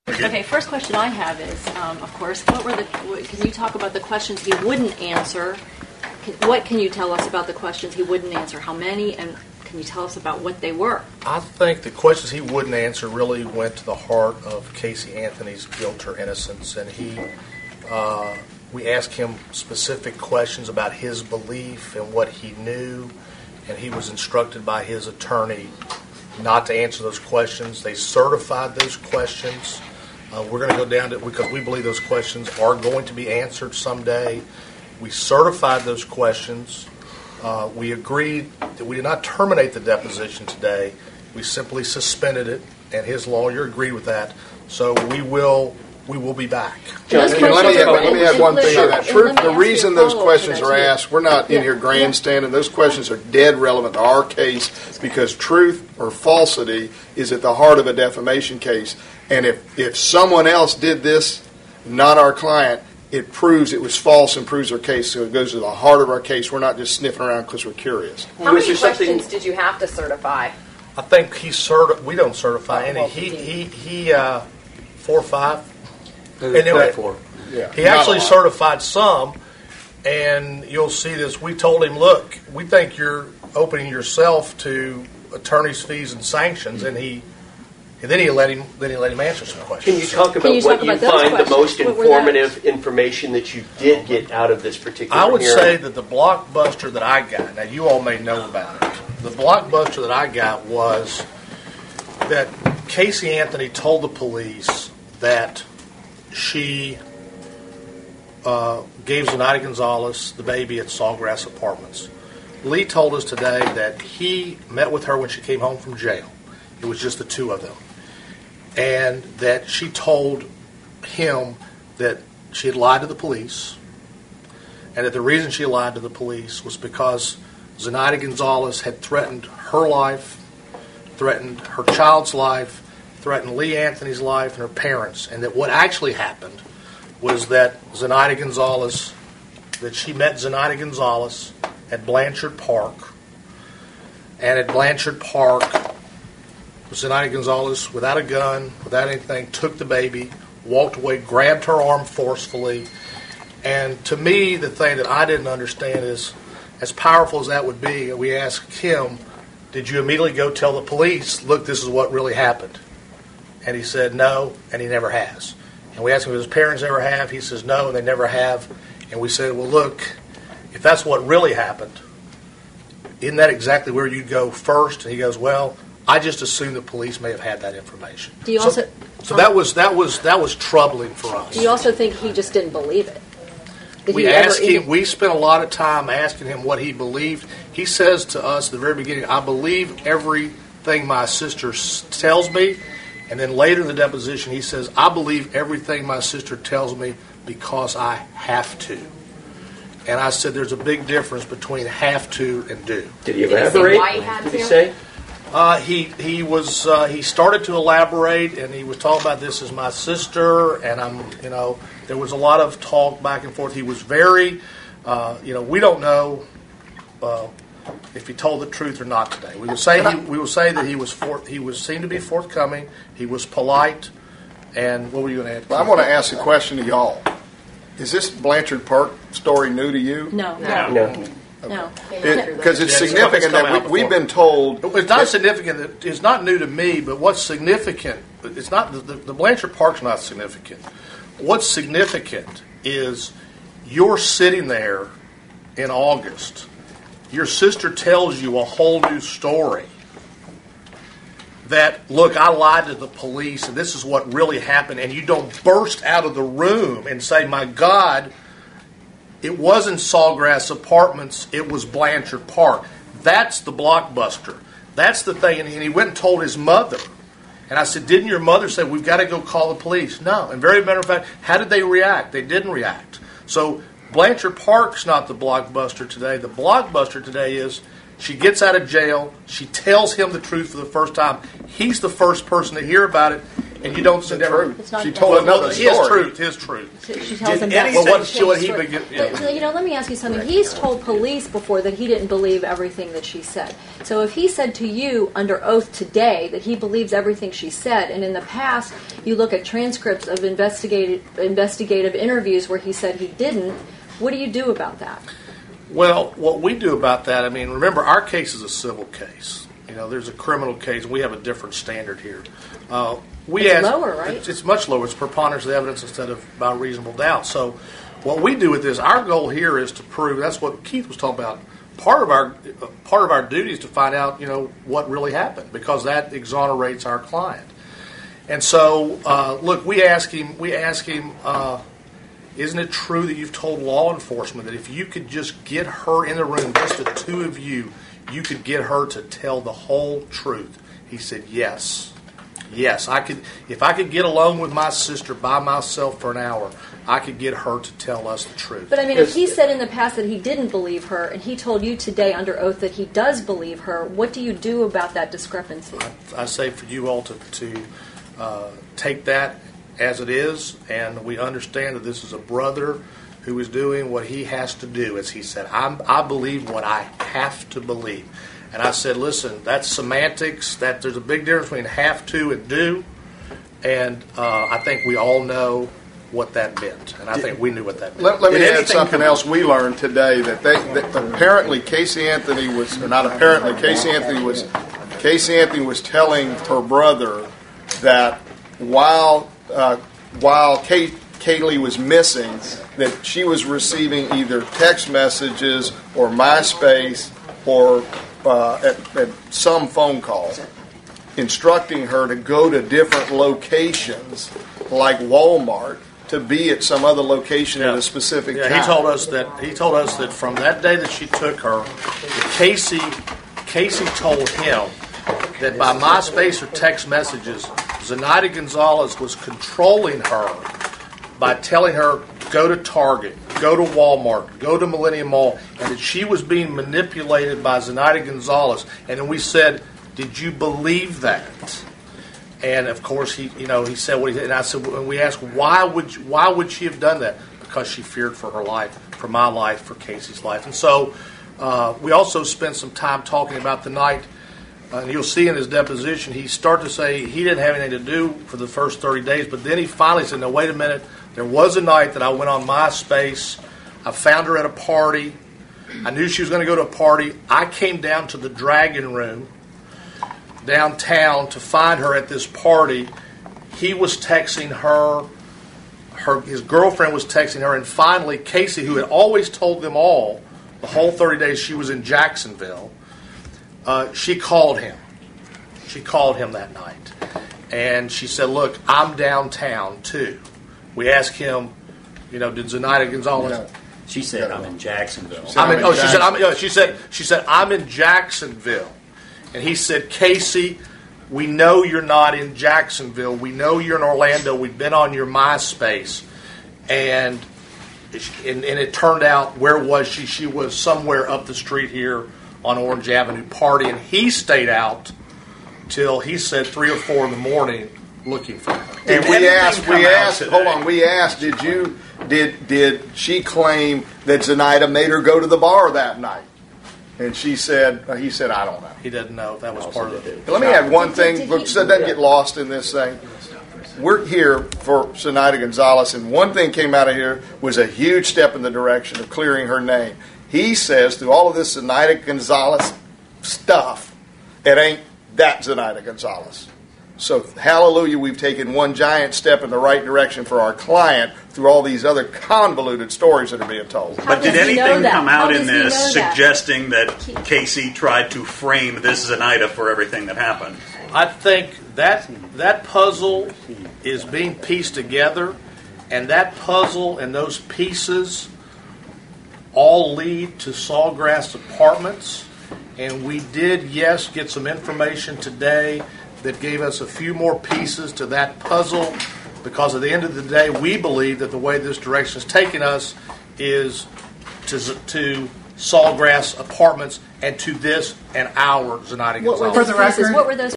Okay, first question I have is, of course, can you talk about the questions he wouldn't answer? What can you tell us about the questions he wouldn't answer? How many? And can you tell us about what they were? I think the questions he wouldn't answer really went to the heart of Casey Anthony's guilt or innocence. And we asked him specific questions about his belief and what he knew. And he was instructed by his attorney not to answer those questions. They certified those questions. We're going to go down to, because we believe those questions are going to be answered someday. We certified those questions. We agreed that we did not terminate the deposition today. We simply suspended it, and his lawyer agreed with that. So we will be back. John, let me add one thing on that. The reason those questions are asked, we're not in here grandstanding. Those questions are dead relevant to our case because truth or falsity is at the heart of a defamation case. And if someone else did this, not our client, it proves it was false and proves our case. So it goes to the heart of our case. We're not just sniffing around because we're curious. How many questions did you have to certify? I think we don't certify any. He 4 or 5. Anyway, he actually certified some, and you'll see this. We told him, look, we think you're opening yourself to attorney's fees and sanctions, and then he let him answer some questions. Can you talk about what you find the most informative information that you did get out of this particular I would hearing? say that the blockbuster that I got, now you all may know about it, the blockbuster that I got was that Casey Anthony told the police that she gave Zenaida Gonzalez the baby at Sawgrass Apartments. Lee told us today that he met with her when she came home from jail. It was just the two of them. And that she told him that she had lied to the police, and that the reason she lied to the police was because Zenaida Gonzalez had threatened her life, threatened her child's life, threatened Lee Anthony's life and her parents, and that what actually happened was that she met Zenaida Gonzalez at Blanchard Park, and at Blanchard Park, Zenaida Gonzalez, without a gun, without anything, took the baby, walked away, grabbed her arm forcefully, and to me, the thing that I didn't understand is, as powerful as that would be, we asked him, did you immediately go tell the police, look, this is what really happened? And he said no, and he never has. And we asked him if his parents ever have. He says no, and they never have. And we said, well, look, if that's what really happened, isn't that exactly where you'd go first? And he goes, well, I just assumed the police may have had that information. Do you also? So that was troubling for us. Do you also think he just didn't believe it? We asked him. We spent a lot of time asking him what he believed. He says to us at the very beginning, I believe everything my sister tells me. And then later in the deposition, he says, I believe everything my sister tells me because I have to. And I said, there's a big difference between have to and do. Did he elaborate? Did he say? He started to elaborate, and he was talking about this as my sister, and there was a lot of talk back and forth. He was very, we don't know if he told the truth or not today. We will say that he was seen to be forthcoming. He was polite, and what were you going to add? Well, I want to ask a question to y'all. Is this Blanchard Park story new to you? No. Because it's significant that we've been told. It's not significant. It's not new to me, but what's significant? It's not the Blanchard Park's not significant. What's significant is you're sitting there in August. Your sister tells you a whole new story. That, look, I lied to the police, and this is what really happened, and you don't burst out of the room and say, my God, it wasn't Sawgrass Apartments, it was Blanchard Park. That's the blockbuster. That's the thing. And he went and told his mother. And I said, didn't your mother say, we've got to go call the police? No. And very matter of fact, how did they react? They didn't react. So Blanchard Park's not the blockbuster today. The blockbuster today is she gets out of jail. She tells him the truth for the first time. He's the first person to hear about it. And you don't sit there. It's not She told another story. His truth. She tells him Well, what he begin? But, let me ask you something. He's told police before that he didn't believe everything that she said. So if he said to you under oath today that he believes everything she said, and in the past you look at transcripts of investigative interviews where he said he didn't, what do you do about that? Well, what we do about that, I mean, remember, our case is a civil case. There's a criminal case. We have a different standard here. It's lower, right? It's much lower. It's preponderance of evidence instead of by reasonable doubt. So what we do with this, our goal here is to prove, that's what Keith was talking about, part of our duty is to find out, what really happened, because that exonerates our client. And so, look, we ask him, isn't it true that you've told law enforcement that if you could just get her in the room, just the two of you could get her to tell the whole truth? He said, yes. Yes, I could. If I could get alone with my sister by myself for an hour, I could get her to tell us the truth. But I mean, if he said in the past that he didn't believe her, and he told you today under oath that he does believe her, what do you do about that discrepancy? I say for you all to take that as it is, and we understand that this is a brother who is doing what he has to do. As he said, I believe what I have to believe. And I said, listen, that's semantics. That there's a big difference between have to and do. And I think we all know what that meant. And I think we knew what that meant. Let me add something else we learned today, that apparently Casey Anthony was, or not apparently, Casey Anthony was telling her brother that while Kaylee was missing, that she was receiving either text messages or MySpace or at some phone call instructing her to go to different locations like Walmart to be at some other location at a specific time. He told us that from that day that she took her, Casey told him that by MySpace or text messages, Zenaida Gonzalez was controlling her by telling her, go to Target, go to Walmart, go to Millennium Mall, and that she was being manipulated by Zenaida Gonzalez. And then we said, did you believe that? And of course, he said what he said. And I said, and we asked, why would she have done that? Because she feared for her life, for my life, for Casey's life. And so we also spent some time talking about the night. And you'll see in his deposition, he started to say he didn't have anything to do for the first 30 days, but then he finally said, no, wait a minute, there was a night that I went on MySpace, I found her at a party, I knew she was going to go to a party, I came down to the Dragon Room downtown to find her at this party. He was texting her, his girlfriend was texting her, and finally Casey, who had always told them all, the whole 30 days she was in Jacksonville, she called him. She called him that night. And she said, look, I'm downtown too. We asked him, did Zenaida Gonzalez... No. She said, I'm in Jacksonville. She said, I'm in Jacksonville. And he said, Casey, we know you're not in Jacksonville. We know you're in Orlando. We've been on your MySpace. And it turned out, where was she? She was somewhere up the street here on Orange Avenue partying. He stayed out till, he said, 3 or 4 in the morning looking for her. And we asked, did she claim that Zenaida made her go to the bar that night? And he said, I don't know. He didn't know if that was part of it. Let me add one thing, so it doesn't get lost in this thing. We're here for Zenaida Gonzalez, and one thing came out of here was a huge step in the direction of clearing her name. He says, through all of this Zenaida Gonzalez stuff, it ain't that Zenaida Gonzalez. So, hallelujah, we've taken one giant step in the right direction for our client through all these other convoluted stories that are being told. But did anything come out in this suggesting that Casey tried to frame this Zenaida for everything that happened? I think that puzzle is being pieced together, and that puzzle and those pieces all lead to Sawgrass Apartments. And we did, yes, get some information today that gave us a few more pieces to that puzzle, because at the end of the day, we believe that the way this direction is taking us is to Sawgrass Apartments and to this and our Zenaida Gonzalez. What were those